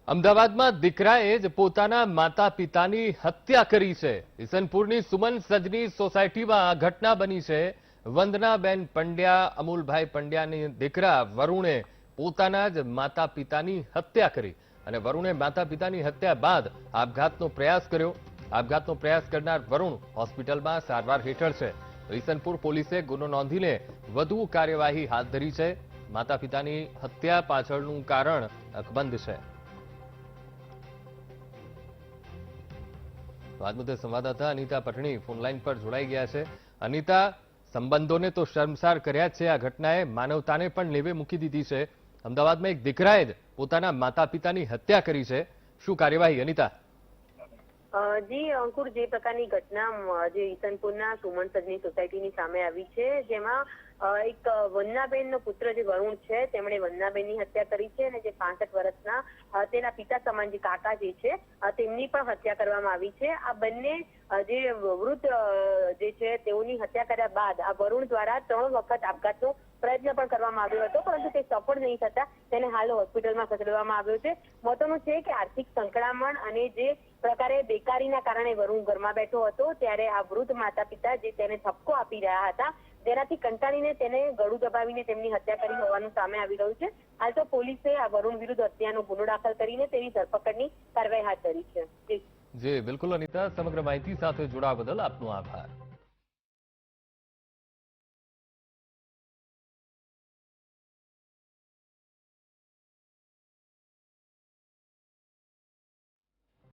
અમદાવાદમાં દીકરાએ જ પોતાના માતા પિતાની હત્યા કરી છે। ઈસનપુરની સુમન સજની સોસાયટીમાં આ ઘટના બની છે। વંદનાબેન પંડ્યા અમૂલભાઈ પંડ્યાની દીકરા વરુણે પોતાના જ માતા પિતાની હત્યા કરી અને વરુણે માતા પિતાની હત્યા બાદ આપઘાતનો પ્રયાસ કર્યો। આપઘાતનો પ્રયાસ કરનાર વરુણ હોસ્પિટલમાં સારવાર હેઠળ છે। ઈસનપુર પોલીસે ગુનો નોંધીને વધુ કાર્યવાહી હાથ ધરી છે। માતા પિતાની હત્યા પાછળનું કારણ અકબંધ છે। આજ મુદ્દે સંવાદદાતા અનિતા પટણી ફોનલાઈન પર જોડાઈ ગયા છે। અનિતા, સંબંધોને તો શર્મસાર કર્યા છે આ ઘટનાએ, માનવતાને પણ લેવે મૂકી દીધી છે। અમદાવાદમાં એક દીકરાએ જ પોતાના માતા પિતાની હત્યા કરી છે। શું કાર્યવાહી, અનિતા? જી અંકુર, જે પ્રકારની ઘટના જે ઈસનપુરના સુમન સજની સોસાયટીની સામે આવી છે, જેમાં એક વંદનાબેનનો પુત્ર જે વરુણ છે તેમણે વંદનાબેનની હત્યા કરી છે અને જે 65 વર્ષના તેના પિતા સમાન જે કાકા જે છે તેમની પણ હત્યા કરવામાં આવી છે। આ બંને જે વૃદ્ધ જે છે તેઓની હત્યા કર્યા બાદ આ વરુણ દ્વારા 3 વખત આપઘાતનો પ્રયત્ન પણ કરવામાં આવ્યો હતો, પરંતુ તે સફળ નહીં થતા તેને હાલ હોસ્પિટલમાં ખસેડવામાં આવ્યો છે। મહત્વનું છે કે આર્થિક સંકળામણ અને જે પ્રકારે બેકારીના કારણે વરુણ ઘરમાં બેઠો હતો ત્યારે આ વૃદ્ધ માતા પિતા જે તેને ઠપકો આપી રહ્યા હતા, જેનાથી કંટાળીને તેને ગળું દબાવીને તેમની હત્યા કરી હોવાનું સામે આવી રહ્યું છે। હાલ તો પોલીસે આ વરુણ વિરુદ્ધ હત્યાનો ગુનો દાખલ કરીને તેની ધરપકડની કાર્યવાહી હાથ ધરી છે। જી બિલકુલ અનિતા, સમગ્ર માહિતી સાથે જોડાવા બદલ આપનો આભાર।